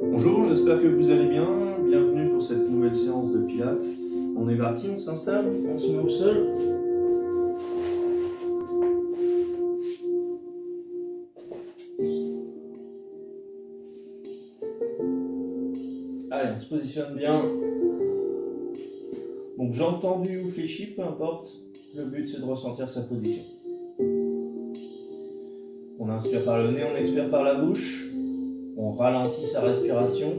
Bonjour, j'espère que vous allez bien. Bienvenue pour cette nouvelle séance de pilates. On est parti, on s'installe, on se met au sol. Allez, on se positionne bien. Donc j'ai entendu ou fléchi, peu importe. Le but c'est de ressentir sa position. On inspire par le nez, on expire par la bouche. On ralentit sa respiration.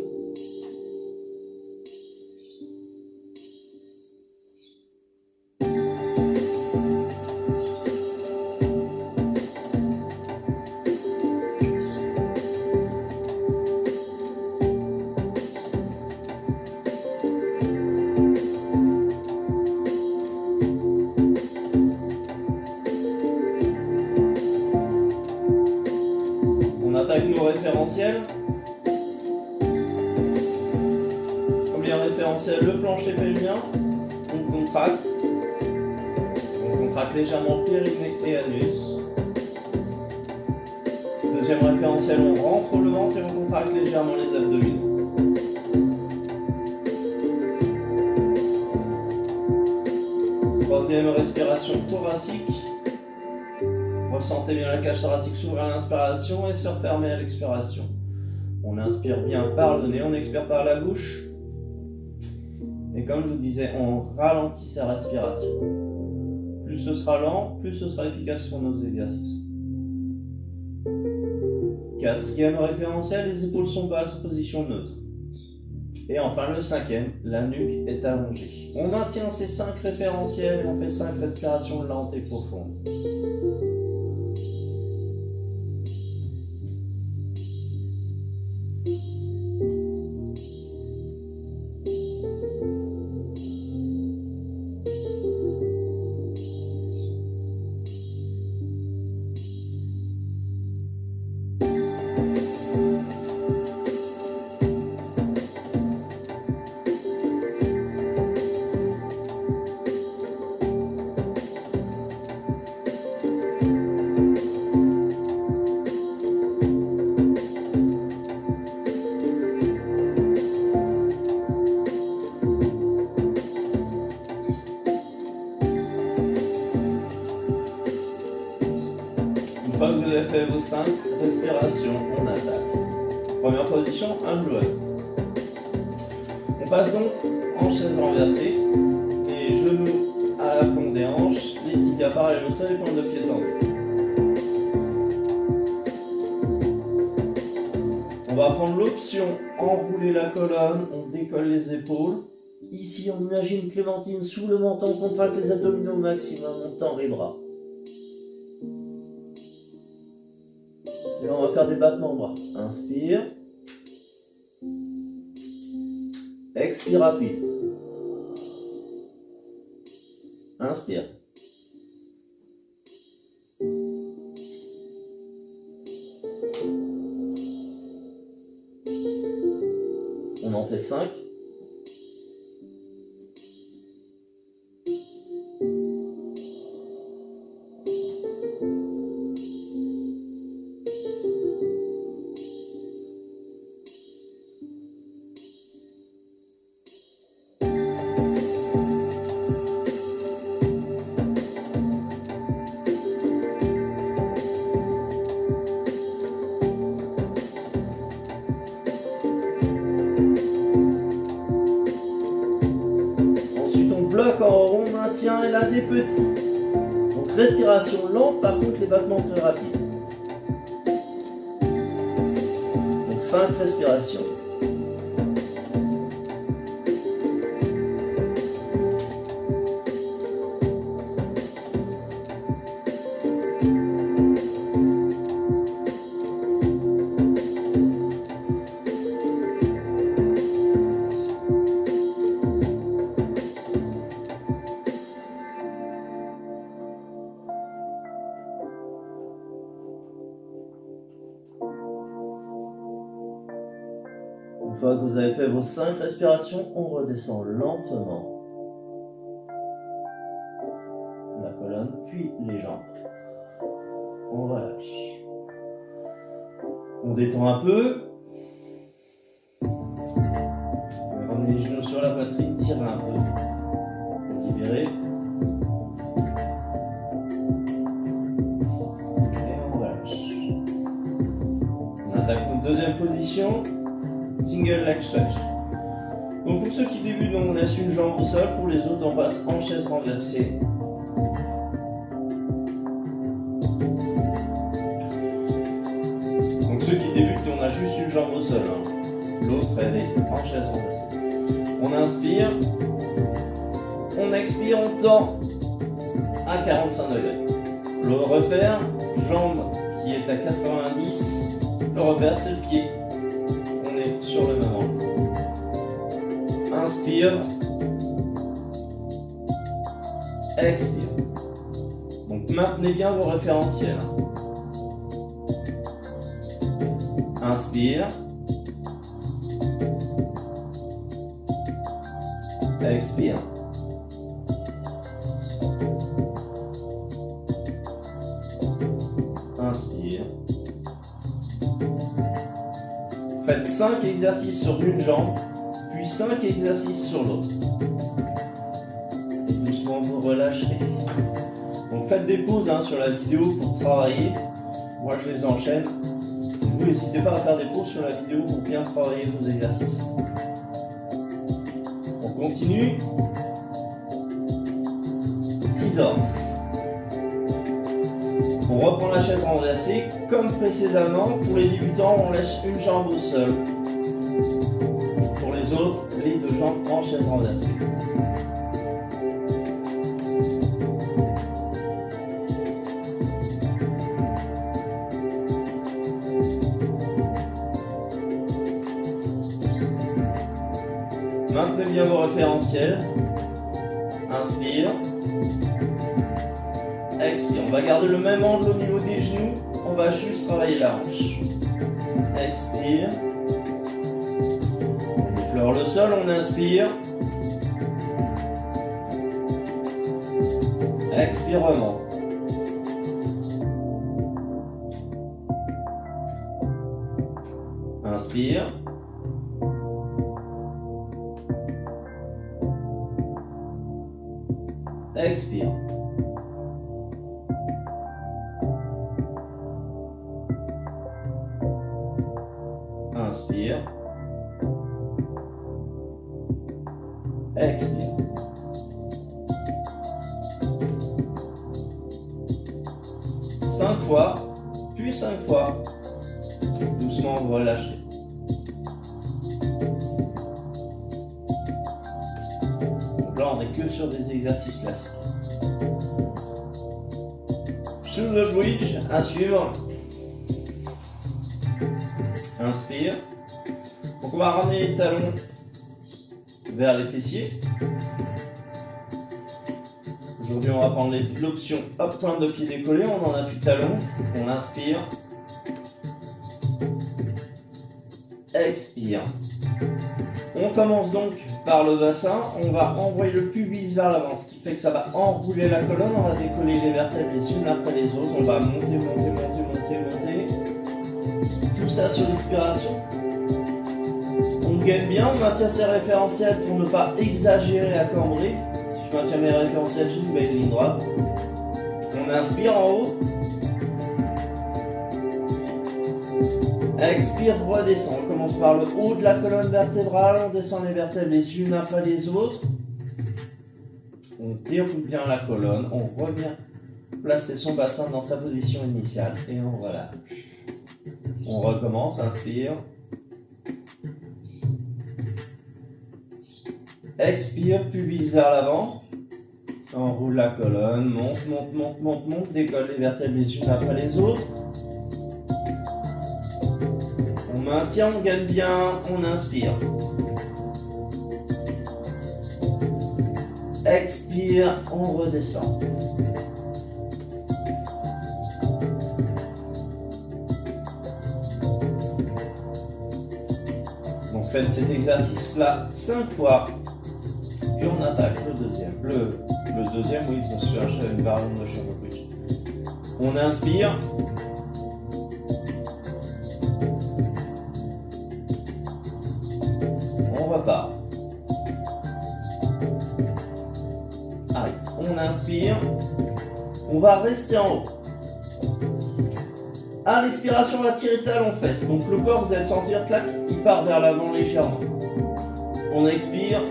On attaque nos référentiels. Premier référentiel, le plancher pelvien. On contracte. On contracte légèrement périnée et anus. Deuxième référentiel, on rentre le ventre et on contracte légèrement les abdominaux. Troisième respiration thoracique. Ressentez bien la cage thoracique s'ouvrir à l'inspiration et se refermer à l'expiration. On inspire bien par le nez, on expire par la bouche. Et comme je vous disais, on ralentit sa respiration. Plus ce sera lent, plus ce sera efficace sur nos exercices. Quatrième référentiel, les épaules sont basses, position neutre. Et enfin le cinquième, la nuque est allongée. On maintient ces 5 référentiels et on fait 5 respirations lentes et profondes. Une fois que vous avez fait vos 5 respirations, on attaque. Première position, un bloc. On passe donc en chaise renversée, les genoux à la plombe des hanches, les tibias parallèles au sol, les pointes de pied tendus. On va prendre l'option enrouler la colonne, on décolle les épaules. Ici, on imagine Clémentine sous le menton, on contracte les abdominaux au maximum, on tend les bras. Et là, on va faire des battements de bras. Inspire. Expire rapide. Inspire. On en fait 5. Bloc en rond, maintien et là des petits. Donc respiration lente, par contre les battements très rapides. Donc 5 respirations. Une fois que vous avez fait vos 5 respirations, on redescend lentement la colonne, puis les jambes. On relâche. On détend un peu. Ramenez les genoux sur la poitrine, tirez un peu. Libérez. Et on relâche. On attaque notre deuxième position. Single leg stretch. Donc pour ceux qui débutent, on laisse une jambe au sol. Pour les autres, on passe en chaise renversée. Donc ceux qui débutent, on a juste une jambe au sol. Hein. L'autre, elle est en chaise renversée. On inspire. On expire, on tend à 45 degrés. Le repère, jambe qui est à 90. Le repère, c'est le pied. On est sur le même angle. Inspire. Expire. Donc maintenez bien vos référentiels. Inspire. Expire. Inspire. Faites 5 exercices sur une jambe, puis 5 exercices sur l'autre. Et doucement vous relâchez. Donc faites des pauses sur la vidéo pour travailler. Moi je les enchaîne. Vous n'hésitez pas à faire des pauses sur la vidéo pour bien travailler vos exercices. On continue. Scissors. On reprend la chaise renversée. Comme précédemment, pour les débutants, on laisse une jambe au sol. Pour les autres, les deux jambes en chaise renversée. Maintenez bien vos référentiels. Inspire. Expire. On va garder le même angle au niveau des genoux. On va juste travailler la hanche. Expire. On effleure le sol. On inspire. Expirement. Inspire. Expire. Inspire. Expire. Cinq fois, puis 5 fois. Doucement, vous relâchez. Donc là, on n'est que sur des exercices classiques. Shoulder bridge à suivre. Inspire. Donc on va ramener les talons vers les fessiers. Aujourd'hui on va prendre l'option hop pointe de pied décollé. On en appuie talon. On inspire. Expire. On commence donc par le bassin. On va envoyer le pubis vers l'avant, ce qui fait que ça va enrouler la colonne. On va décoller les vertèbres les unes après les autres. On va monter, monter, monter, monter, monter. Tout ça sur l'expiration. On gaine bien, on maintient ses référentiels pour ne pas exagérer à cambrer. Si je maintiens mes référentiels, j'ai une belle ligne droite. On inspire en haut. Expire, redescend. On commence par le haut de la colonne vertébrale. On descend les vertèbres les unes après les autres. On déroule bien la colonne. On revient placer son bassin dans sa position initiale. Et on relâche. On recommence, inspire. Expire, pubis vers l'avant. On roule la colonne, monte, monte, monte, monte, monte. Décolle les vertèbres les unes après les autres. On maintient, on gagne bien, on inspire. Expire, on redescend. Donc faites cet exercice-là 5 fois. Puis on attaque le deuxième. Le deuxième, oui, bien sûr, une variante de shoulder bridge. On inspire. On repart. inspire. On va rester en haut. À l'expiration, on va tirer talon-fesse. Donc le corps, vous allez sentir, clac, il part vers l'avant légèrement. On expire.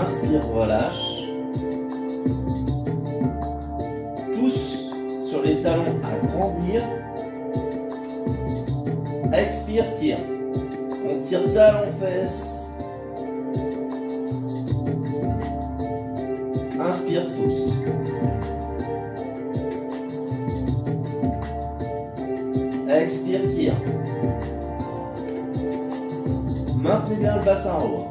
Inspire, relâche. Pousse sur les talons à grandir. Expire, tire. On tire talon-fesse. Inspire tous. Expire, tire. Maintenez bien le bassin en haut.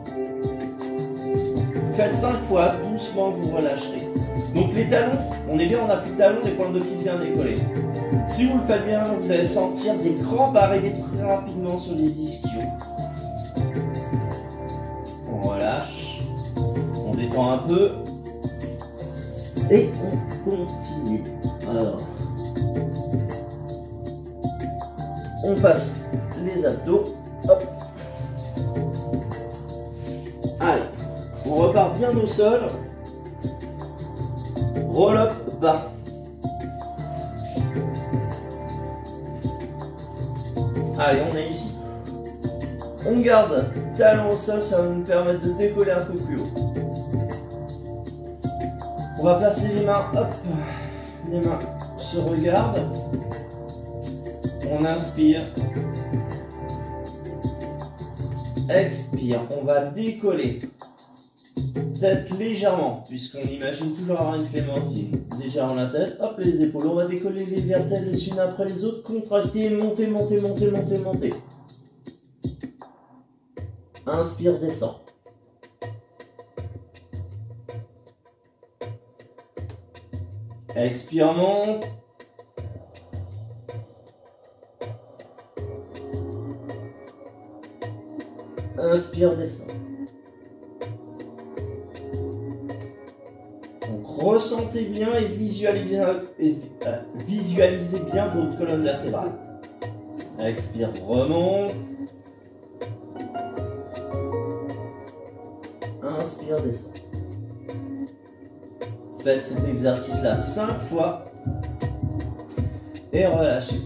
Faites 5 fois, doucement vous relâcherez. Donc les talons, on est bien, on n'a plus de talons, les pointes de pied bien décollées. Si vous le faites bien, vous allez sentir des crampes arriver très rapidement sur les ischios. On relâche, on détend un peu et on continue. Alors, on passe les abdos. Hop. Allez, on repart bien au sol. Roll up, bas. Allez, on est ici. On garde talon au sol, ça va nous permettre de décoller un peu plus haut. On va placer les mains, hop, les mains se regardent. On inspire. Expire, on va décoller. Tête légèrement, puisqu'on imagine toujours avoir une clémentine. Légèrement la tête, hop, les épaules. On va décoller les vertèbres les unes après les autres. Contracter, monter, monter, monter, monter, monter. Inspire, descend. Expire, monte. Inspire, descend. Donc ressentez bien et visualisez bien votre colonne vertébrale. Expire, remonte. Inspire, descend. Faites cet exercice-là 5 fois et relâchez.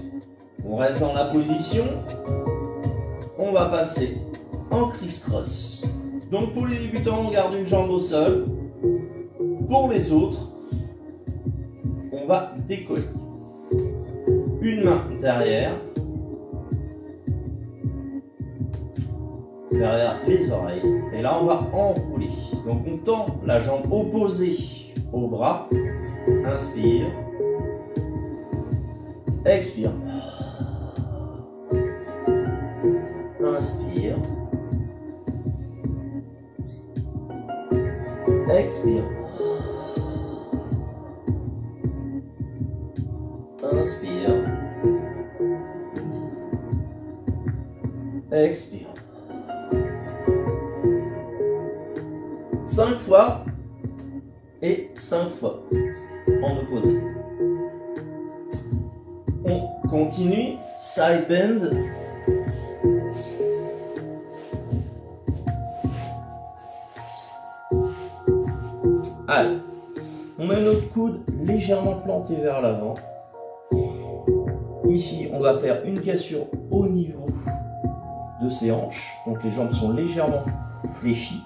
On reste dans la position. On va passer en criss-cross. Donc pour les débutants, on garde une jambe au sol. Pour les autres, on va décoller. Une main derrière les oreilles. Et là, on va enrouler. Donc on tend la jambe opposée au bras. Inspire. Expire. Inspire. Expire. Inspire. Expire. 5 fois et 5 fois en opposé. On continue. Side bend. Allez, on met notre coude légèrement planté vers l'avant. Ici, on va faire une cassure au niveau de ses hanches. Donc les jambes sont légèrement fléchies.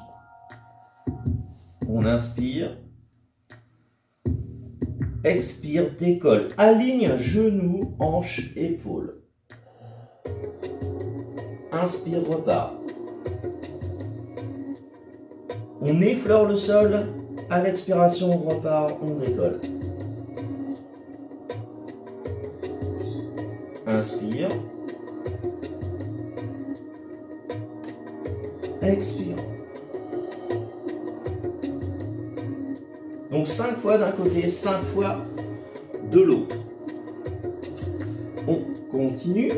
On inspire. Expire, décolle. Aligne genoux, hanches, épaules. Inspire, repart. On effleure le sol. À l'expiration, on repart, on décolle. Inspire. Expire. Donc 5 fois d'un côté, 5 fois de l'autre. On continue.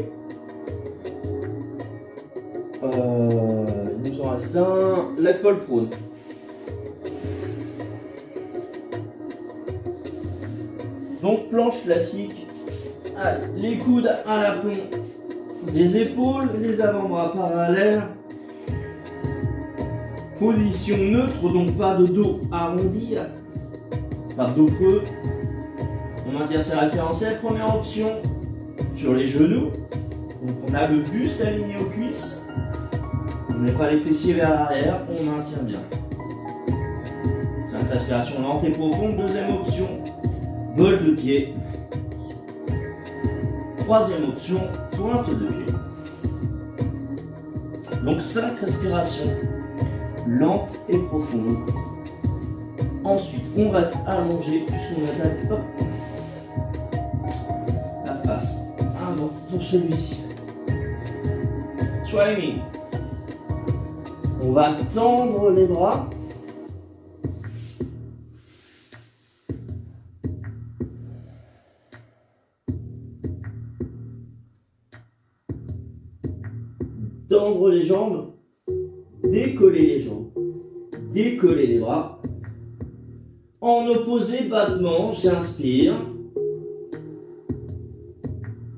Il nous en reste un. L'épaule prone. Donc planche classique. Allez, les coudes à l'aplomb des épaules, les avant-bras parallèles. Position neutre, donc pas de dos arrondi, pas de dos creux. On maintient ses référentiels. Première option, sur les genoux. Donc on a le buste aligné aux cuisses. On n'est pas les fessiers vers l'arrière, on maintient bien. 5 respirations lentes et profondes. Deuxième option, vol de pied. Troisième option, pointe de pied. Donc 5 respirations lentes et profondes. Ensuite, on reste allongé puisqu'on attaque la face avant pour celui-ci. Swimming. On va tendre les bras. Tendre les jambes, décoller les jambes, décoller les bras. En opposé, battement, j'inspire,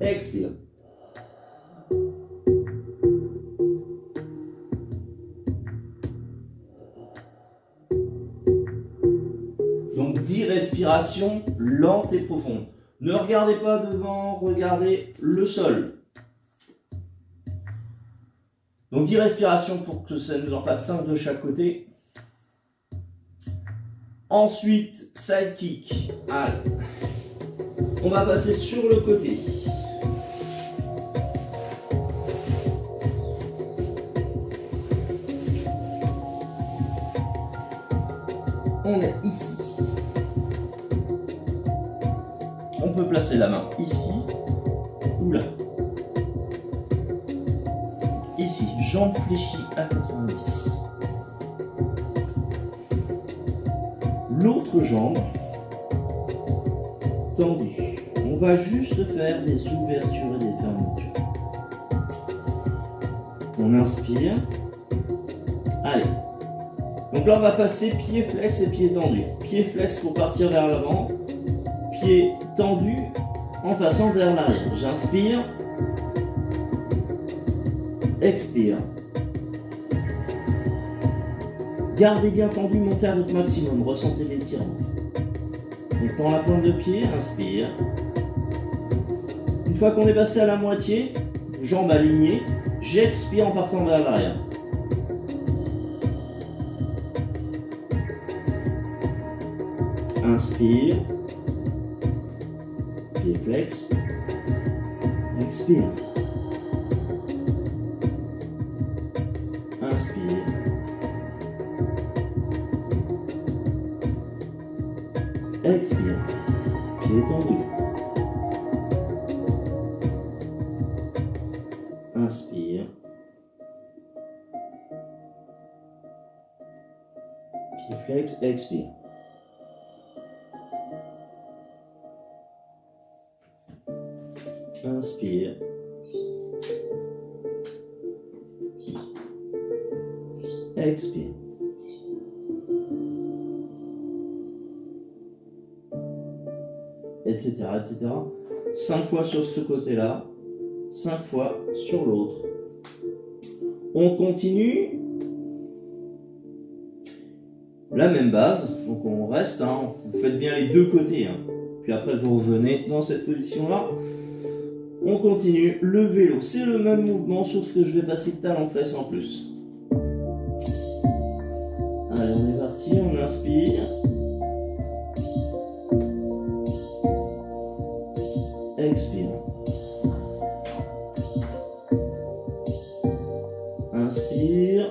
expire. Donc 10 respirations lentes et profondes. Ne regardez pas devant, regardez le sol. Donc 10 respirations pour que ça nous en fasse 5 de chaque côté. Ensuite, side kick. Allez. On va passer sur le côté. On est ici. On peut placer la main ici ou là. Ici, jambes fléchies à 90. L'autre jambe tendue. On va juste faire des ouvertures et des fermetures. On inspire. Allez. Donc là, on va passer pied flex et pied tendu. Pied flex pour partir vers l'avant. Pied tendu en passant vers l'arrière. J'inspire. Expire. Gardez bien tendu, montez à votre maximum. Ressentez l'étirement. On prend la pointe de pied, inspire. Une fois qu'on est passé à la moitié, jambes alignées, j'expire en partant vers l'arrière. Inspire. Pied flex. Expire. Inspire. Expire. Pied tendu. Inspire. Pied flex, expire. Inspire. Expire. Etc. etc. 5 fois sur ce côté-là, 5 fois sur l'autre. On continue. La même base, donc on reste, hein, vous faites bien les deux côtés, hein. Puis après vous revenez dans cette position-là. On continue, le vélo, c'est le même mouvement, sauf que je vais passer talon-fesse en plus. Allez, on est parti, on inspire. Expire. Inspire.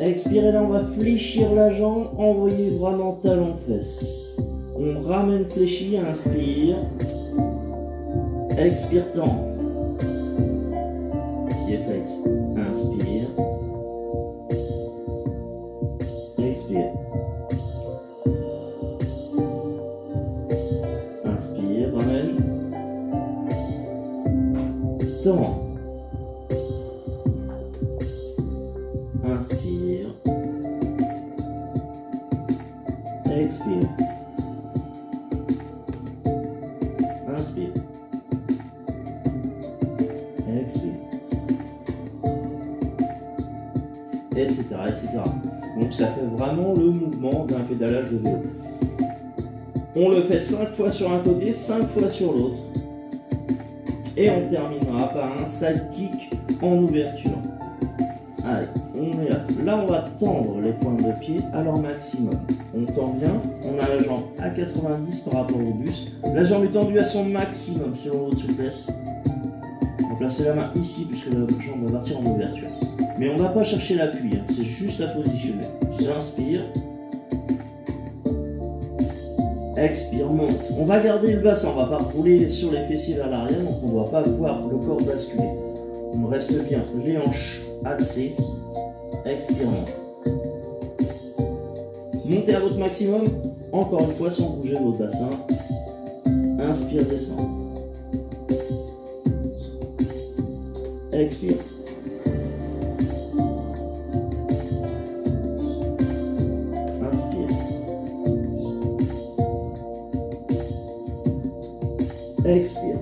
Expire, et là on va fléchir la jambe, envoyer vraiment talon-fesse. On ramène fléchi, inspire. Expire, tend. Pied flex. Inspire. Expire. Inspire, ramène. Tend. Inspire. Expire. Inspire. Expire. etc., etc. Donc ça fait vraiment le mouvement d'un pédalage de vélo. On le fait 5 fois sur un côté, 5 fois sur l'autre. Et on terminera par un side kick en ouverture. Allez, on est là. Là, on va tendre les pointes de pied à leur maximum. On tend bien, on a la jambe à 90 par rapport au buste. La jambe est tendue à son maximum selon votre souplesse. On va placer la main ici puisque la jambe va partir en ouverture. Mais on ne va pas chercher l'appui, hein. C'est juste à positionner. J'inspire. Expire, monte. On va garder le bassin, on ne va pas rouler sur les fessiers vers l'arrière, donc on ne doit pas voir le corps basculer. On reste bien les hanches axées. Expire, monte. Montez à votre maximum, encore une fois sans bouger votre bassin. Inspire, descend. Expire. Inspire. Expire.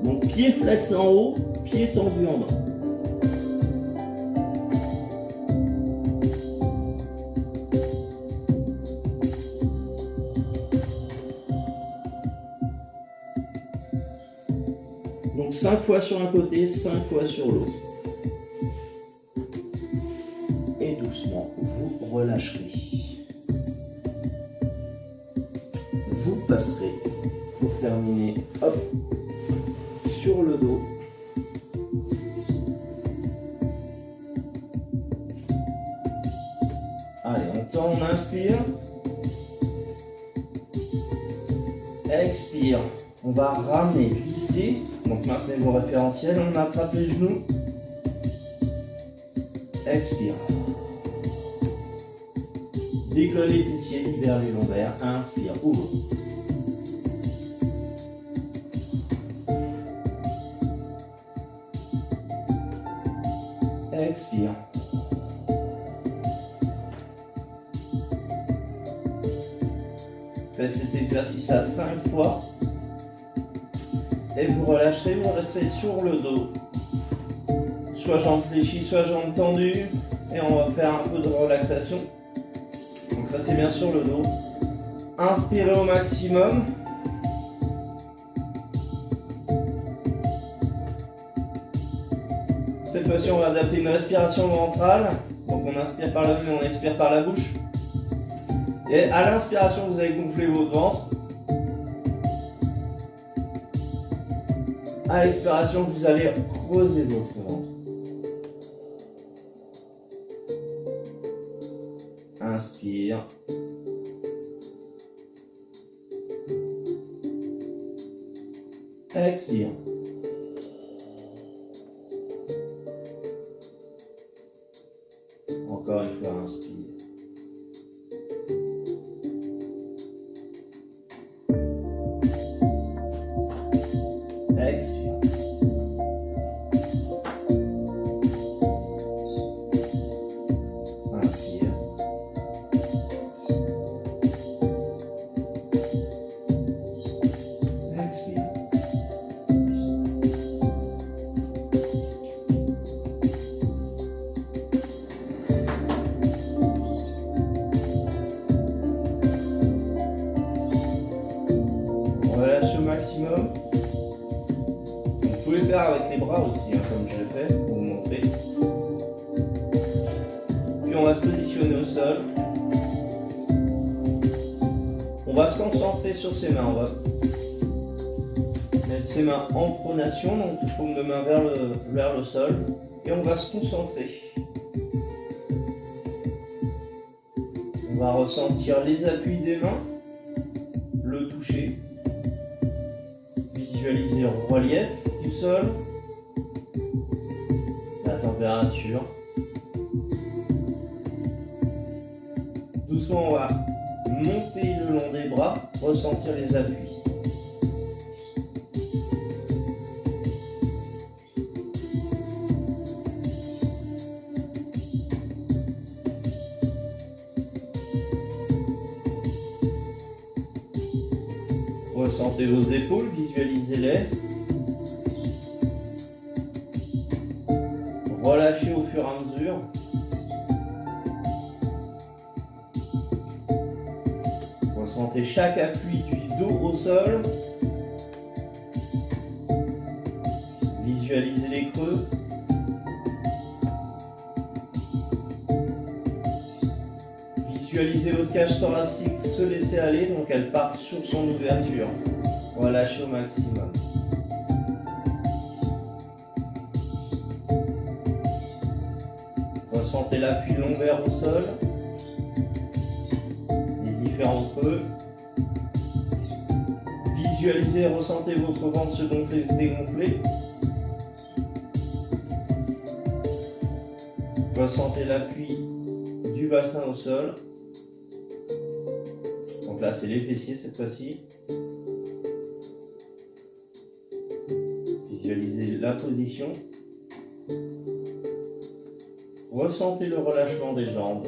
Donc pied flex en haut, pied tendu en bas. Donc 5 fois sur un côté, 5 fois sur l'autre. Et doucement, vous relâcherez. Vous passerez pour terminer, hop, sur le dos. Allez, on tend, on inspire. Expire. On va ramener, glisser. Donc maintenez vos référentiels, on attrape les genoux. Expire. Décolle les fessiers, libère les lombaires. Inspire, ouvre. Expire. Faites cet exercice à 5 fois. Et vous relâcherez, vous resterez sur le dos. Soit jambes fléchies, soit jambes tendues. Et on va faire un peu de relaxation. Donc restez bien sur le dos. Inspirez au maximum. Cette fois-ci, on va adapter une respiration ventrale. Donc on inspire par le nez, on expire par la bouche. Et à l'inspiration, vous allez gonfler votre ventre. À l'expiration, vous allez creuser votre ventre. Inspire. Expire. Encore une fois, inspire. Expire. Inspire. Expire. On relâche au maximum. Vous pouvez le faire avec les bras aussi, hein, comme je le fais, pour vous montrer. Puis on va se positionner au sol. On va se concentrer sur ses mains. On va mettre ses mains en pronation, donc paume de main vers le sol. Et on va se concentrer. On va ressentir les appuis des mains, le toucher. Visualiser le relief du sol, la température. Doucement, on va monter le long des bras, ressentir les appuis. Ressentez vos épaules, visualisez-les. relâchez au fur et à mesure. Ressentez chaque appui du dos au sol. Visualisez les creux. Visualisez votre cage thoracique se laisser aller, donc elle part sur son ouverture. Relâchez au maximum. Ressentez l'appui lombaire au sol, les différents creux. Visualisez, ressentez votre ventre se gonfler, se dégonfler. Ressentez l'appui du bassin au sol. Donc là, c'est les fessiers cette fois-ci. Visualisez la position. Ressentez le relâchement des jambes.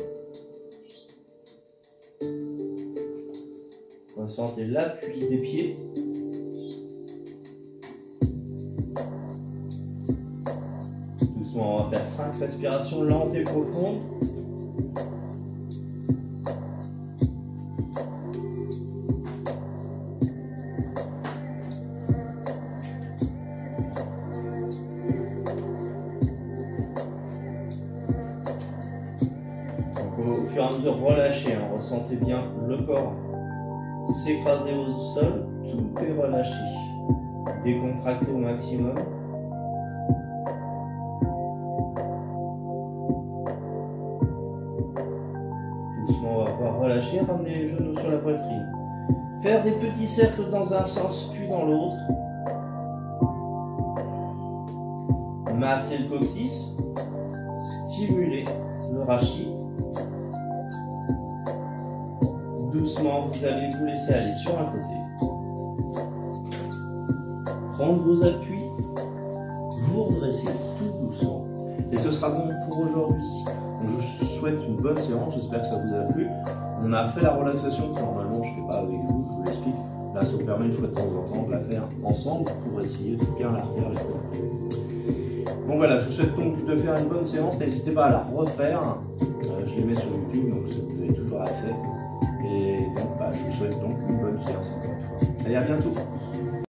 Ressentez l'appui des pieds. Doucement, on va faire 5 respirations lentes et profondes. Au fur et à mesure, relâchez, hein, ressentez bien le corps s'écraser au sol, tout est relâché. Décontractez au maximum. Doucement, on va pouvoir relâcher, ramener les genoux sur la poitrine. Faire des petits cercles dans un sens puis dans l'autre. Masser le coccyx, stimuler le rachis. Doucement, vous allez vous laisser aller sur un côté. Prendre vos appuis, vous redressez tout doucement. Et ce sera bon pour aujourd'hui. Donc je vous souhaite une bonne séance, j'espère que ça vous a plu. On a fait la relaxation que normalement je ne fais pas avec vous, je vous l'explique. Là, ça vous permet une fois de temps en temps de la faire ensemble pour essayer de bien la refaire. Donc voilà, je vous souhaite donc de faire une bonne séance. N'hésitez pas à la refaire. Je les mets sur YouTube, donc vous avez toujours accès. Et donc, je vous souhaite donc une bonne séance encore une fois. Allez, à bientôt.